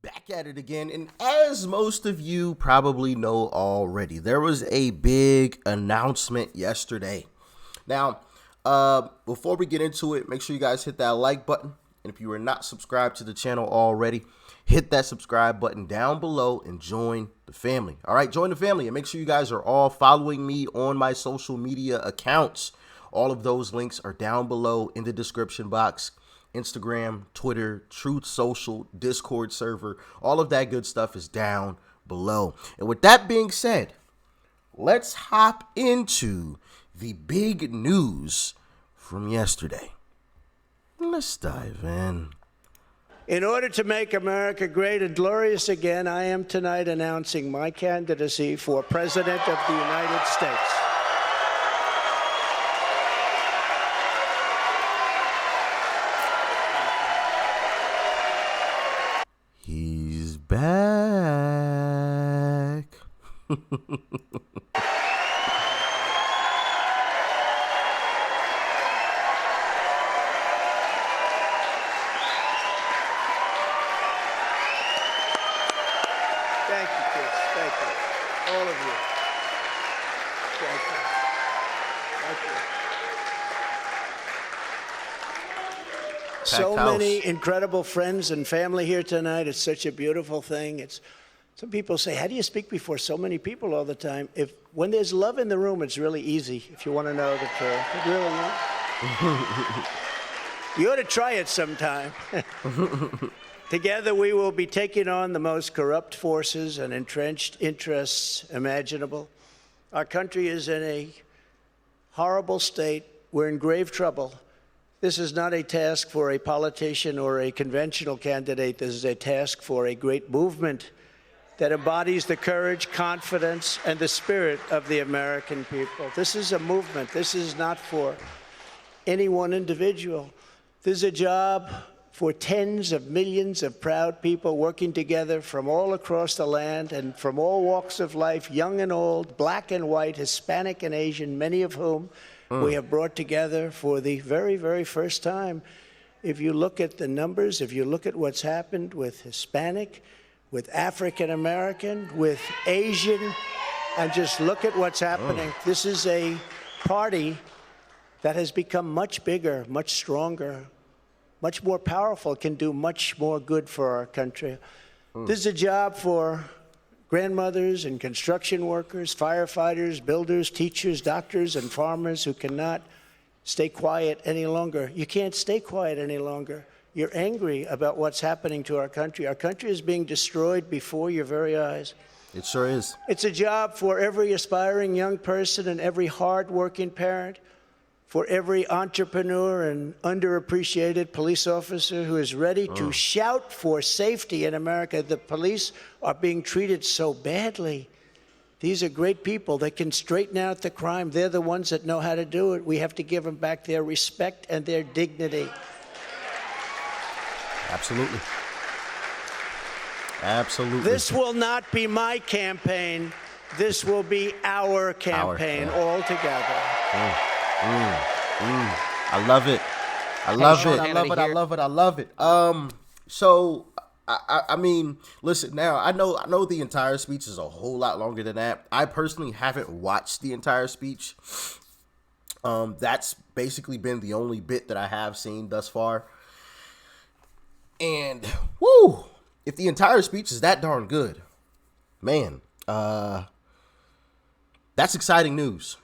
Back at it again, and as most of you probably know already, there was a big announcement yesterday. Now, before we get into it, make sure you guys hit that like button, and if you are not subscribed to the channel already, hit that subscribe button down below and join the family. All right, join the family, and make sure you guys are all following me on my social media accounts. All of those links are down below in the description box. Instagram, Twitter, Truth Social, Discord server, all of that good stuff is down below. And with that being said, let's hop into the big news from yesterday. Let's dive in. In order to make America great and glorious again, I am tonight announcing my candidacy for President of the United States. He's back. Thank you, kids. Thank you. All of you. Thank you. Thank you. So many incredible friends and family here tonight. It's such a beautiful thing. Some people say, how do you speak before so many people all the time? When there's love in the room, it's really easy, if you want to know the truth. It really is. You ought to try it sometime. Together, we will be taking on the most corrupt forces and entrenched interests imaginable. Our country is in a horrible state. We're in grave trouble. This is not a task for a politician or a conventional candidate. This is a task for a great movement that embodies the courage, confidence, and the spirit of the American people. This is a movement. This is not for any one individual. This is a job for tens of millions of proud people working together from all across the land and from all walks of life, young and old, black and white, Hispanic and Asian, many of whom we have brought together for the very, very first time. If you look at the numbers, if you look at what's happened with Hispanic, with African American, with Asian, and just look at what's happening. This is a party that has become much bigger, much stronger, much more powerful, can do much more good for our country. This is a job for grandmothers and construction workers, firefighters, builders, teachers, doctors, and farmers who cannot stay quiet any longer. You can't stay quiet any longer. You're angry about what's happening to our country. Our country is being destroyed before your very eyes. It sure is. It's a job for every aspiring young person and every hard-working parent, for every entrepreneur and underappreciated police officer who is ready to shout for safety in America. The police are being treated so badly. These are great people. They can straighten out the crime. They're the ones that know how to do it. We have to give them back their respect and their dignity. Absolutely. Absolutely. This will not be my campaign. This will be our campaign all together. I love it. I love it. I love it. I love it. I love it. So I mean, listen. Now I know the entire speech is a whole lot longer than that. I personally haven't watched the entire speech. That's basically been the only bit that I have seen thus far. And whoo, if the entire speech is that darn good, man, that's exciting news.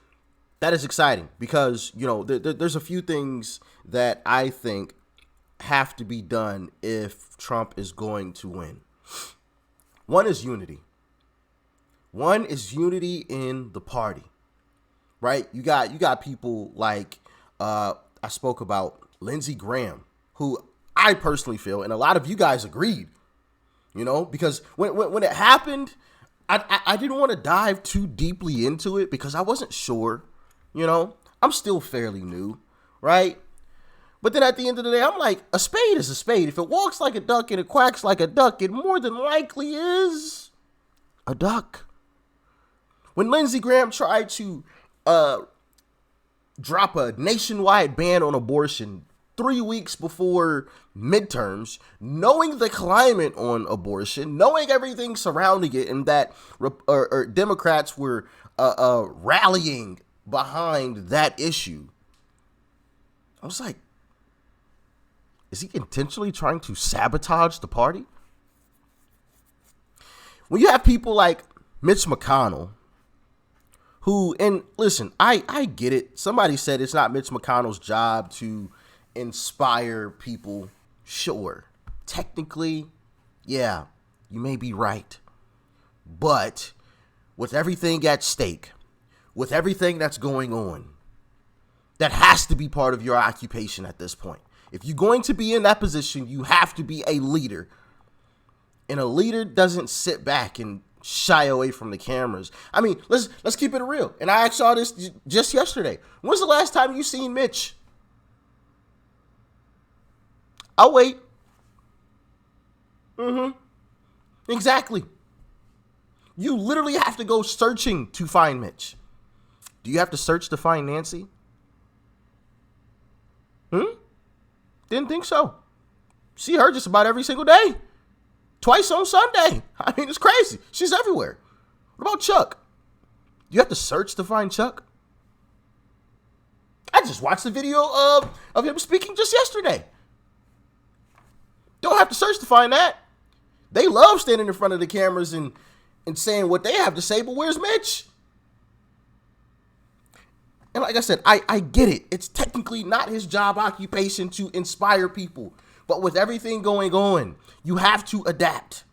That is exciting because, you know, there's a few things that I think have to be done if Trump is going to win. One is unity. One is unity in the party, right? You got people like I spoke about Lindsey Graham, who I personally feel, and a lot of you guys agreed, you know, because when it happened, I didn't want to dive too deeply into it because I wasn't sure. You know, I'm still fairly new, right? But then at the end of the day, I'm like, a spade is a spade. If it walks like a duck and it quacks like a duck, it more than likely is a duck. When Lindsey Graham tried to drop a nationwide ban on abortion 3 weeks before midterms, knowing the climate on abortion, knowing everything surrounding it, and that Democrats were rallying behind that issue. I was like, is he intentionally trying to sabotage the party? When you have people like Mitch McConnell, who, and listen, I get it. Somebody said it's not Mitch McConnell's job to inspire people. Sure. Technically, yeah, you may be right. But with everything at stake, with everything that's going on, that has to be part of your occupation at this point. If you're going to be in that position, you have to be a leader. And a leader doesn't sit back and shy away from the cameras. I mean, let's keep it real. And I asked y'all this just yesterday. When's the last time you seen Mitch? I'll wait. Exactly. You literally have to go searching to find Mitch. Do you have to search to find Nancy? Didn't think so. See her just about every single day. Twice on Sunday. I mean, it's crazy. She's everywhere. What about Chuck? You have to search to find Chuck? I just watched the video of him speaking just yesterday. Don't have to search to find that. They love standing in front of the cameras and saying what they have to say, but where's Mitch? And like I said, I get it. It's technically not his job occupation to inspire people. But with everything going on, you have to adapt.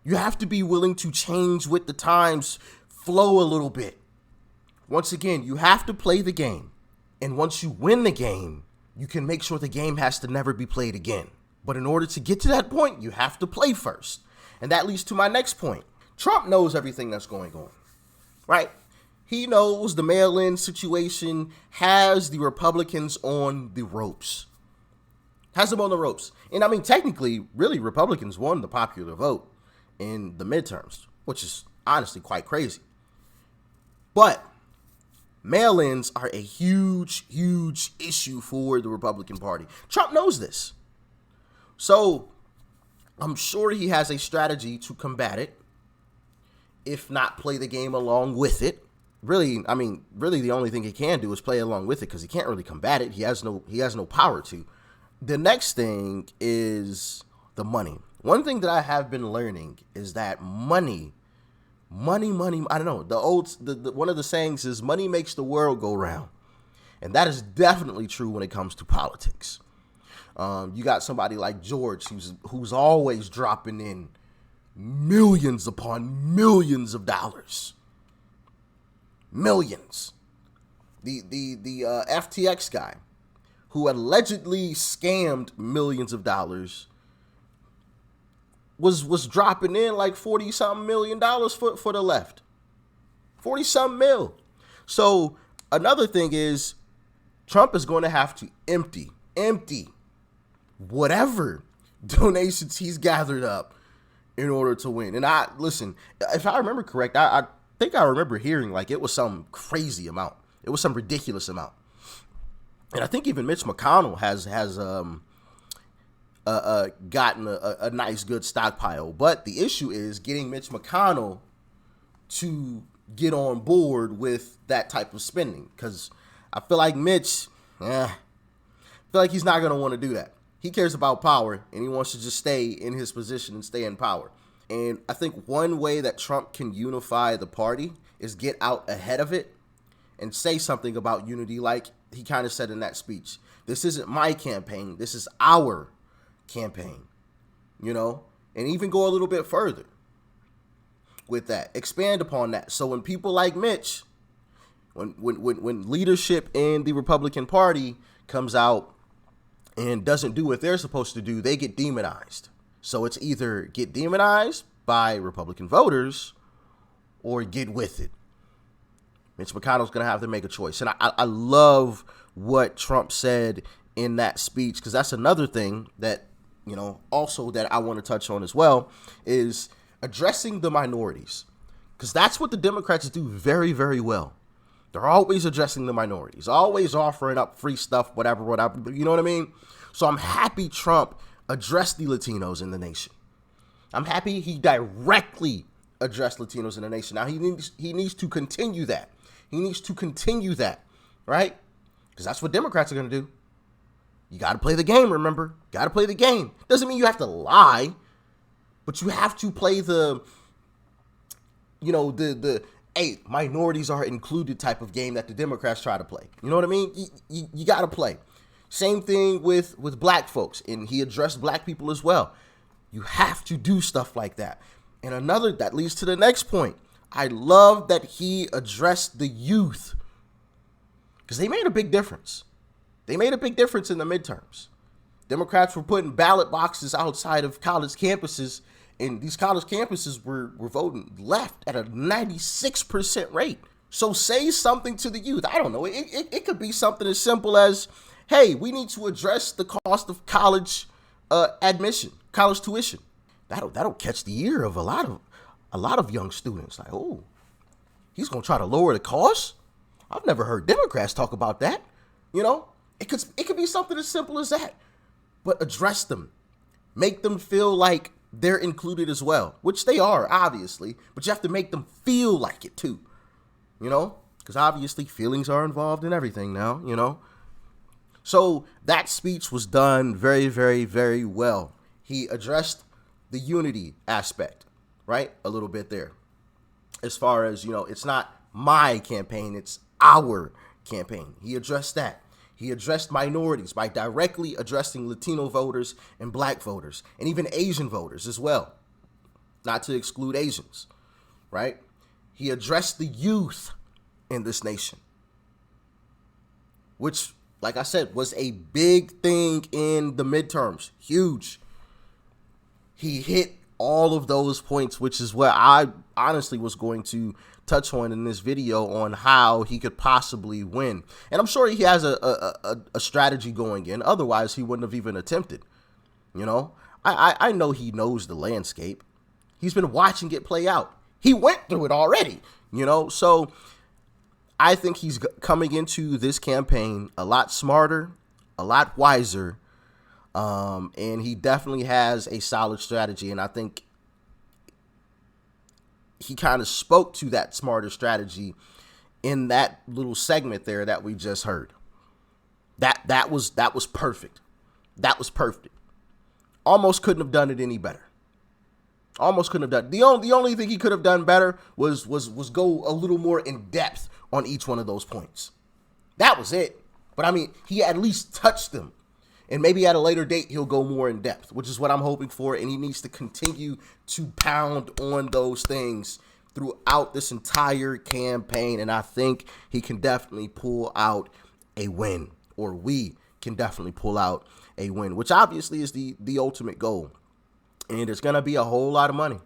You have to be willing to change with the times, flow a little bit. Once again, you have to play the game. And once you win the game, you can make sure the game has to never be played again. But in order to get to that point, you have to play first. And that leads to my next point. Trump knows everything that's going on, right? He knows the mail-in situation has the Republicans on the ropes. Has them on the ropes. And I mean, technically, really, Republicans won the popular vote in the midterms, which is honestly quite crazy. But mail-ins are a huge, huge issue for the Republican Party. Trump knows this. So I'm sure he has a strategy to combat it, if not play the game along with it. Really, I mean, really the only thing he can do is play along with it because he can't really combat it. He has no power to. The next thing is the money. One thing that I have been learning is that money, I don't know, one of the sayings is money makes the world go round. And that is definitely true when it comes to politics. You got somebody like George who's always dropping in millions upon millions of dollars. Millions. The FTX guy who allegedly scammed millions of dollars was dropping in like $40-something million for the left. 40-something mil. So another thing is Trump is going to have to empty whatever donations he's gathered up in order to win. And listen, if I remember correct, I think I remember hearing like it was some crazy amount. It was some ridiculous amount. And I think even Mitch McConnell has gotten a nice, good stockpile. But the issue is getting Mitch McConnell to get on board with that type of spending. Because I feel like Mitch, he's not going to want to do that. He cares about power, and he wants to just stay in his position and stay in power. And I think one way that Trump can unify the party is get out ahead of it and say something about unity like he kind of said in that speech. This isn't my campaign. This is our campaign, and even go a little bit further with that. Expand upon that. So when people like Mitch, when leadership in the Republican Party comes out and doesn't do what they're supposed to do, they get demonized. So it's either get demonized by Republican voters or get with it. Mitch McConnell's going to have to make a choice. And I love what Trump said in that speech, because that's another thing that, also that I want to touch on as well, is addressing the minorities. Because that's what the Democrats do very, very well. They're always addressing the minorities, always offering up free stuff, whatever. You know what I mean? So I'm happy Trump addressed the Latinos in the nation. I'm happy he directly addressed Latinos in the nation. Now he needs to continue that. He needs to continue that, right? Because that's what Democrats are going to do. You got to play the game, remember? Got to play the game. Doesn't mean you have to lie, but you have to play the, hey, minorities are included type of game that the Democrats try to play. You know what I mean? You got to play. Same thing with black folks, and he addressed black people as well. You have to do stuff like that. And that leads to the next point. I love that he addressed the youth because they made a big difference. They made a big difference in the midterms. Democrats were putting ballot boxes outside of college campuses, and these college campuses were voting left at a 96% rate. So say something to the youth. I don't know. It could be something as simple as, hey, we need to address the cost of college admission, college tuition. That'll catch the ear of a lot of young students. Like, oh, he's gonna try to lower the cost? I've never heard Democrats talk about that. It could be something as simple as that. But address them. Make them feel like they're included as well, which they are, obviously, but you have to make them feel like it too. Because obviously feelings are involved in everything now, So that speech was done very, very, very well. He addressed the unity aspect, right? A little bit there. As far as, it's not my campaign, it's our campaign. He addressed that. He addressed minorities by directly addressing Latino voters and black voters and even Asian voters as well, not to exclude Asians, right? He addressed the youth in this nation, which, like I said, was a big thing in the midterms. Huge. He hit all of those points, which is what I honestly was going to touch on in this video on how he could possibly win. And I'm sure he has a strategy going in. Otherwise, he wouldn't have even attempted. I know he knows the landscape. He's been watching it play out. He went through it already, So I think he's coming into this campaign a lot smarter, a lot wiser, and he definitely has a solid strategy. And I think he kind of spoke to that smarter strategy in that little segment there that we just heard. That was perfect. That was perfect. Almost couldn't have done it any better. Almost couldn't have done. The only thing he could have done better was go a little more in depth on each one of those points. That was it. But I mean, he at least touched them. And maybe at a later date, he'll go more in depth, which is what I'm hoping for. And he needs to continue to pound on those things throughout this entire campaign. And I think he can definitely pull out a win, or we can definitely pull out a win, which obviously is the ultimate goal. And it's going to be a whole lot of money.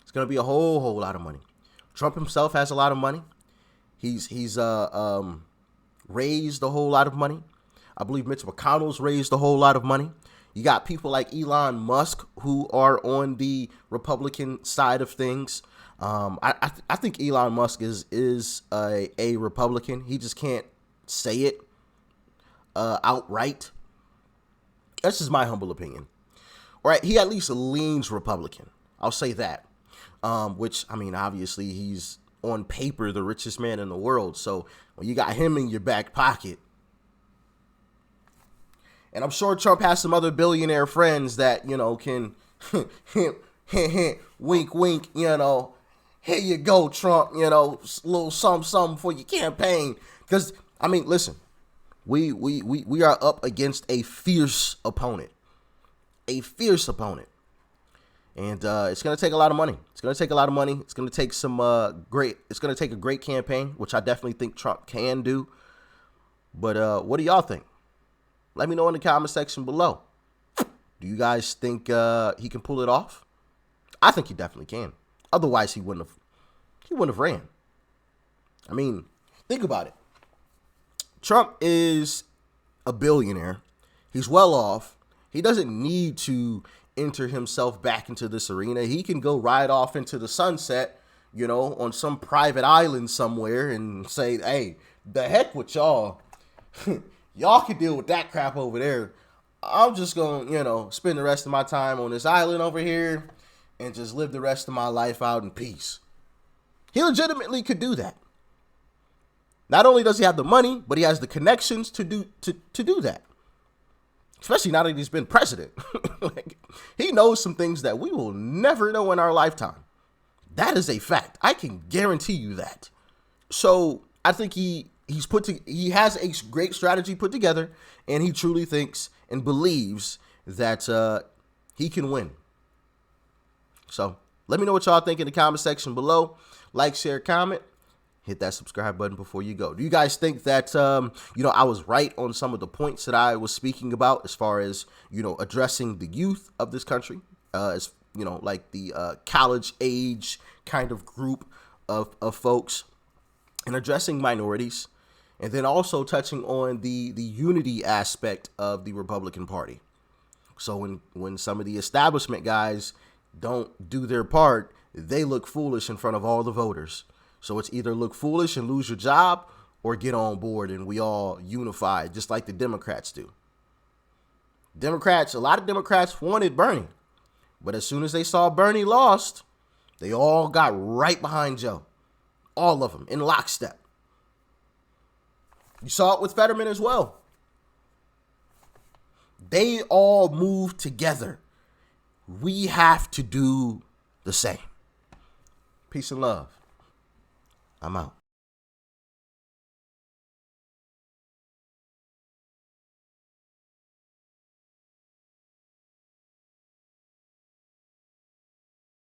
It's going to be a whole lot of money. Trump himself has a lot of money. He's raised a whole lot of money. I believe Mitch McConnell's raised a whole lot of money. You got people like Elon Musk who are on the Republican side of things. I think Elon Musk is a Republican. He just can't say it outright. That's just my humble opinion. All right, he at least leans Republican. I'll say that. Which, I mean, obviously he's on paper the richest man in the world. So when you got him in your back pocket, and I'm sure Trump has some other billionaire friends that, can wink, wink, here you go, Trump, little something for your campaign. Because, I mean, listen, we are up against a fierce opponent. And it's going to take a lot of money. It's going to take a lot of money. It's going to take it's going to take a great campaign, which I definitely think Trump can do. But what do y'all think? Let me know in the comment section below. Do you guys think he can pull it off? I think he definitely can. Otherwise, he wouldn't have ran. I mean, think about it. Trump is a billionaire. He's well off. He doesn't need to enter himself back into this arena. He can go right off into the sunset, on some private island somewhere and say, hey, the heck with y'all. Y'all can deal with that crap over there. I'm just going to, spend the rest of my time on this island over here and just live the rest of my life out in peace. He legitimately could do that. Not only does he have the money, but he has the connections to do that. Especially now that he's been president. He knows some things that we will never know in our lifetime. That is a fact. I can guarantee you that. So I think he has a great strategy put together, and he truly thinks and believes that he can win. So let me know what y'all think in the comment section below. Like, share, comment. Hit that subscribe button before you go. Do you guys think that, I was right on some of the points that I was speaking about as far as, addressing the youth of this country, as, like the college age kind of group of folks, and addressing minorities, and then also touching on the unity aspect of the Republican Party. So when some of the establishment guys don't do their part, they look foolish in front of all the voters. So it's either look foolish and lose your job or get on board and we all unify, just like the Democrats do. A lot of Democrats wanted Bernie, but as soon as they saw Bernie lost, they all got right behind Joe. All of them in lockstep. You saw it with Fetterman as well. They all moved together. We have to do the same. Peace and love. I'm out.